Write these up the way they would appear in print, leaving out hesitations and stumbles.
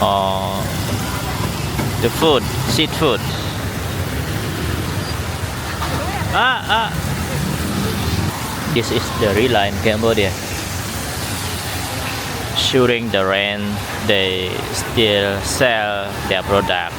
or the food, street food. This is the Rila in Cambodia. During the rain, they still sell their product.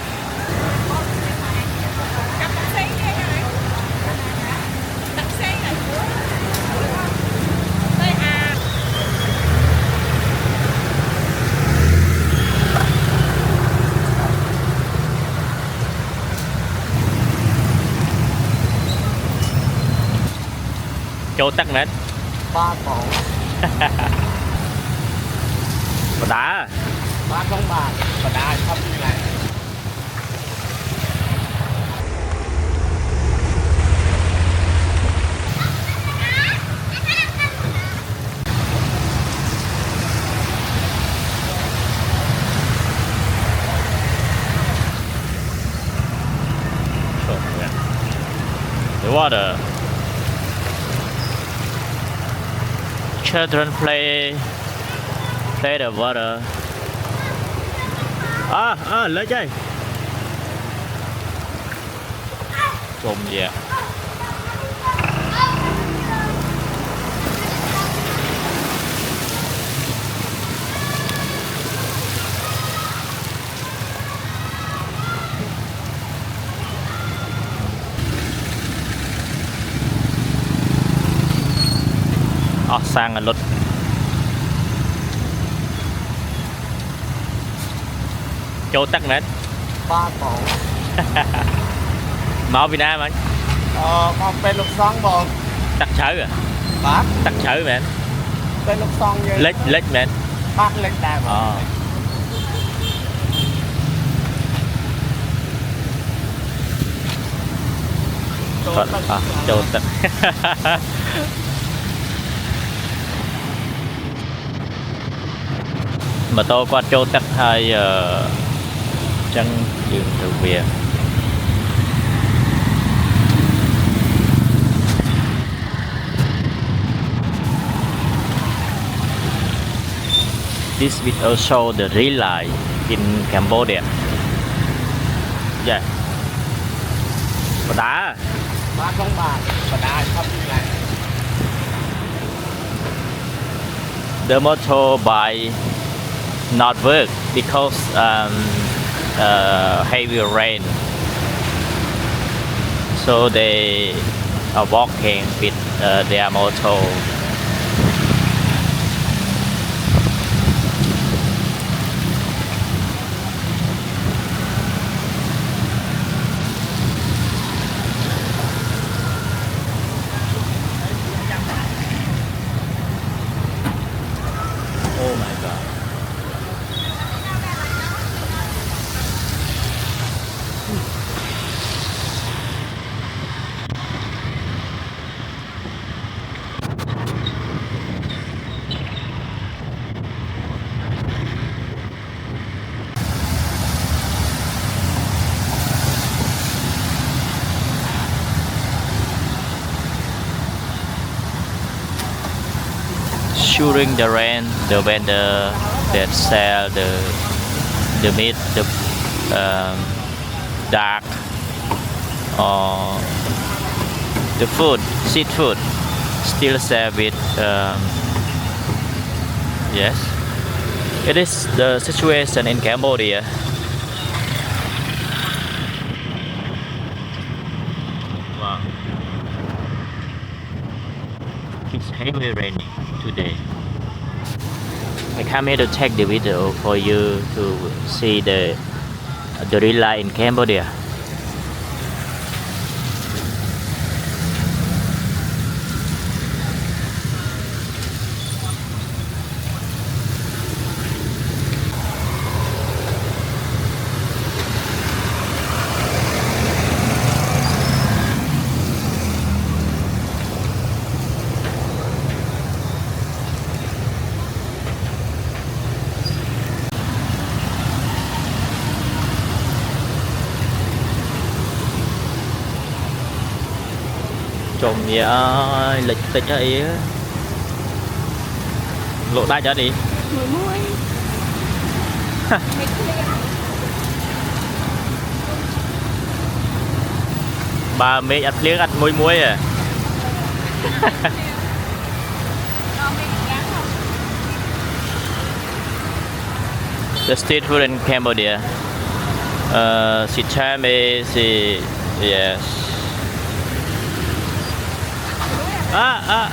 Châu tắc nết 3 cọng Bà đá 3 không bạc và đá không như này The water. Children play the water. Lấy chơi. Chôm gì ạ? Sang là luật Châu tắc nét 3 cọng Máu Việt Nam anh con bên lục xoắn bồn tắc sớ à bác tắc sớ mẹ bên lục xoắn như lết mẹ bác lệch đài Châu tắc mà tôi qua Châu tắc 2 giờ chẳng dừng từ việc. This will also the Rila in Cambodia. Yeah. Bà đá 3 không bạc và đá không như này The motorbike not work because heavy rain, so they are walking with their motor. Oh my god. During the rain, the vendor that sell the meat, the dark or the food, street food, still sell with yes. It is the situation in Cambodia. Wow. It's heavy raining today. I come here to take the video for you to see the Rila in Cambodia. Trộm gì ơi, lịch tịch ấy lộ đai cho đi. Bà mẹ ăn liếc ăn muối muối à. The street food in Cambodia. Sichame, yes. Ah.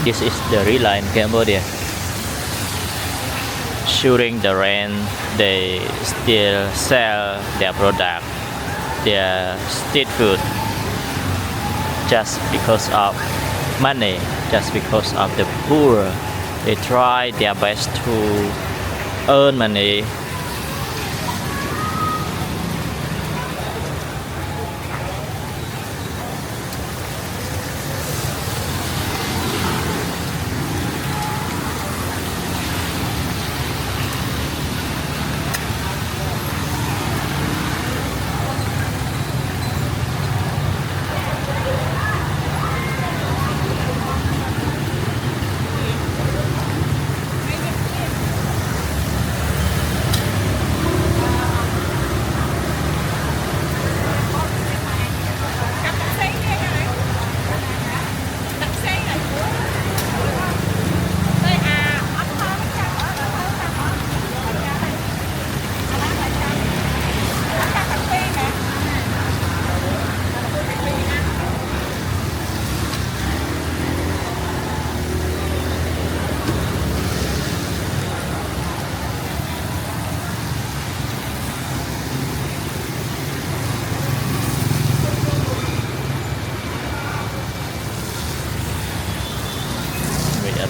This is the Rila in Cambodia. During the rain, they still sell their product, their street food, just because of money, just because of the poor. They try their best to earn money.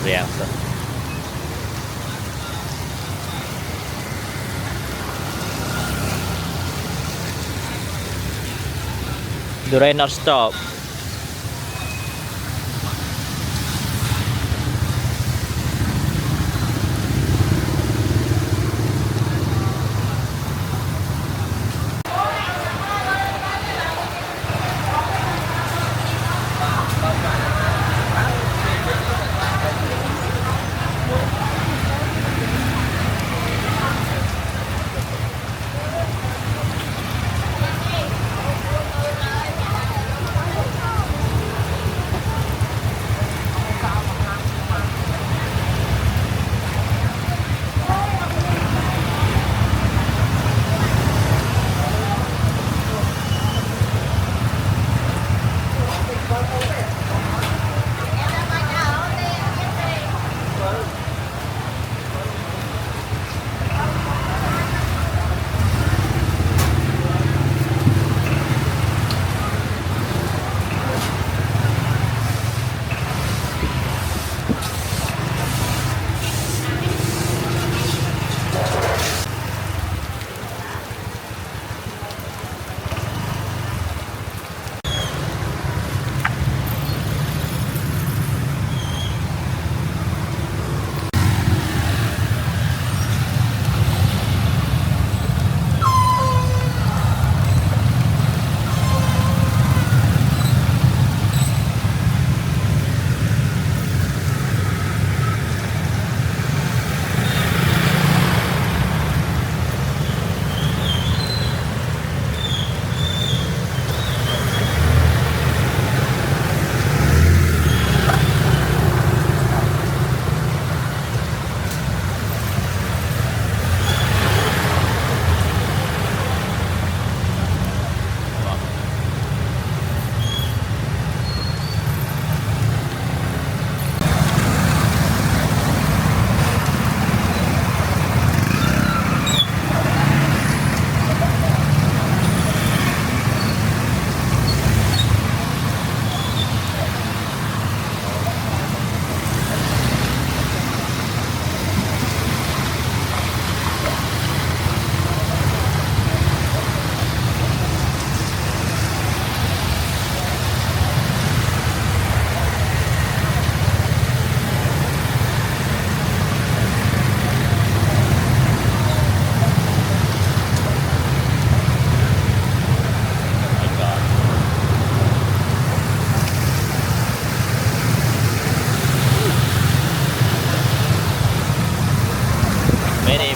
Reactor. The rain not stop.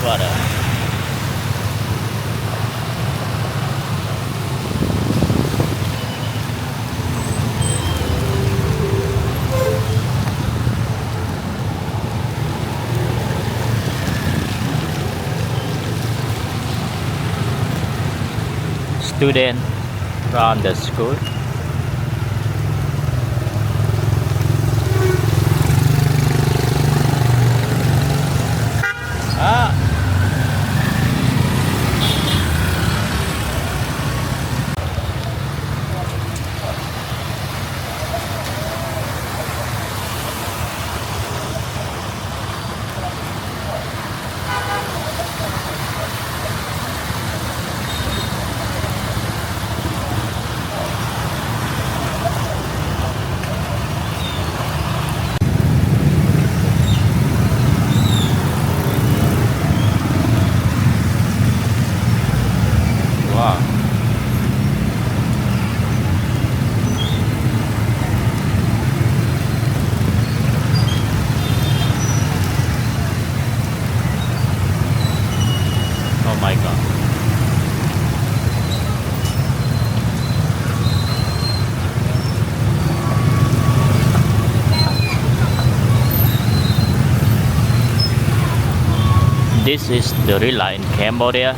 water. Student from the school. Ah. Wow. Oh my god. This is the Rila in Cambodia.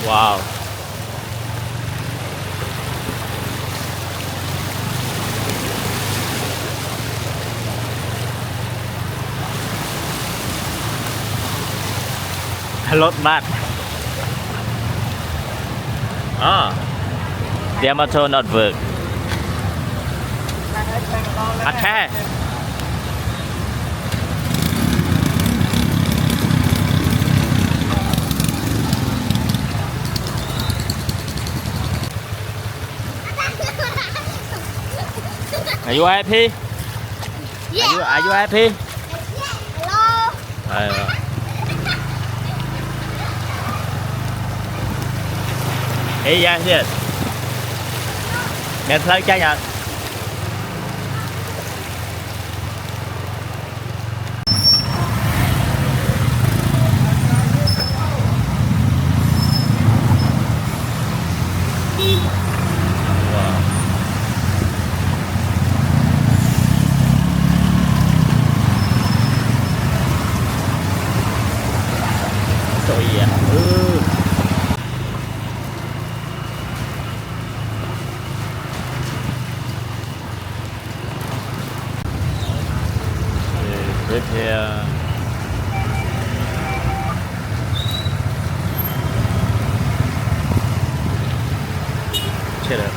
Wow. Lốt bát. The motor not work. Okay. Are you happy? Yeah. Are you happy? Hello. Hey, yeah, yes. Mẹ thấy cái nhật. Trời ạ. Repair. Chết rồi.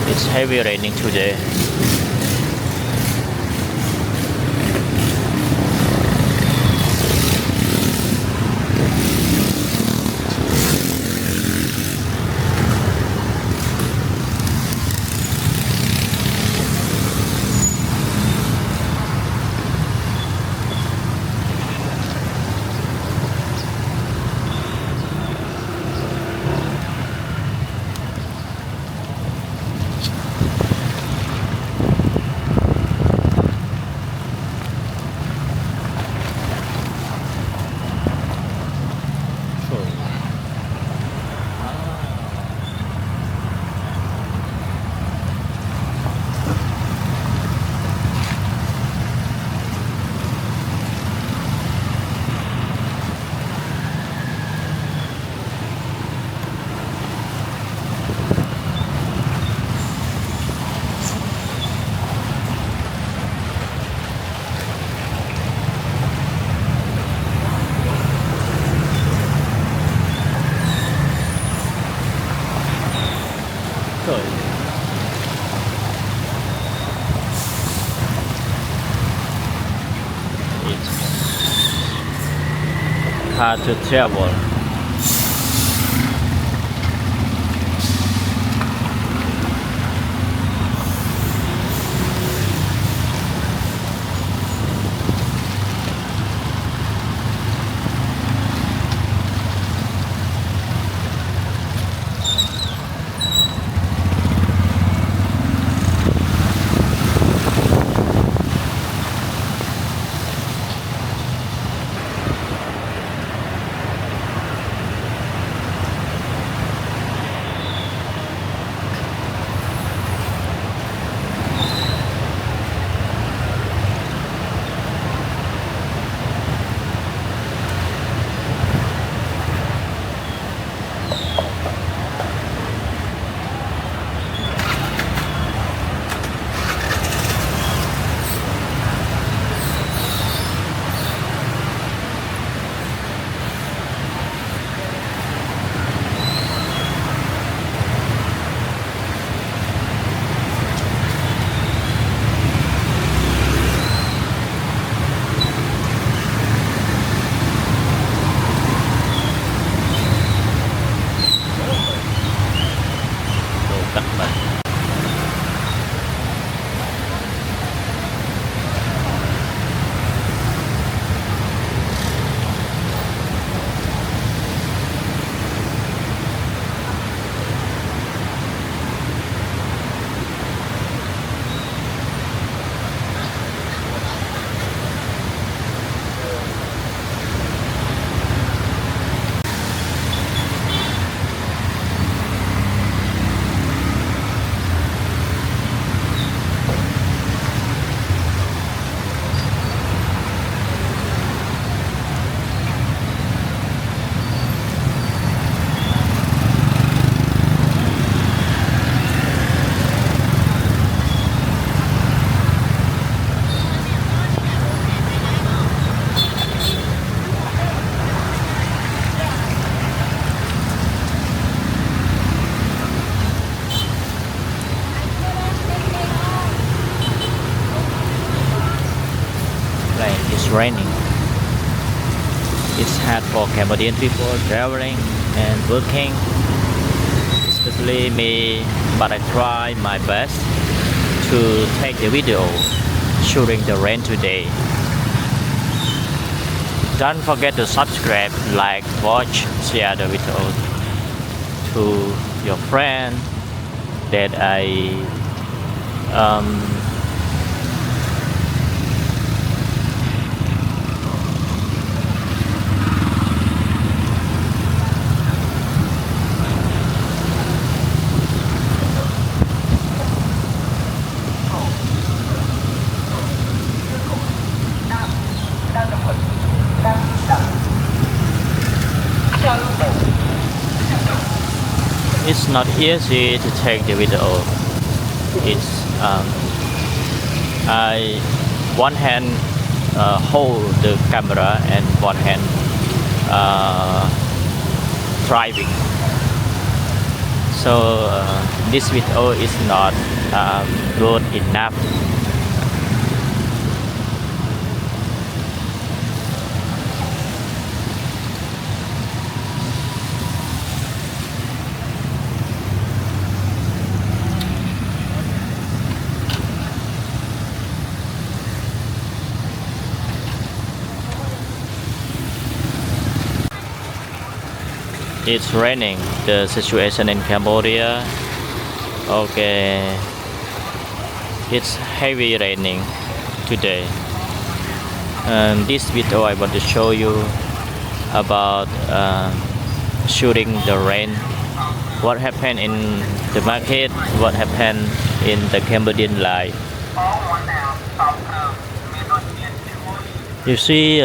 It's heavy raining today. Good. It's hard to travel. Cắt mạnh. It's raining. It's hard for Cambodian people traveling and working, especially me, but I try my best to take the video during the rain today. Don't forget to subscribe, like, watch, share the video to your friend that it's not easy to take the video. It's I one hand hold the camera and one hand driving. So this video is not good enough. It's raining. The situation in Cambodia. Okay. It's heavy raining today. And this video I want to show you about shooting the rain. What happened in the market? What happened in the Cambodian life? You see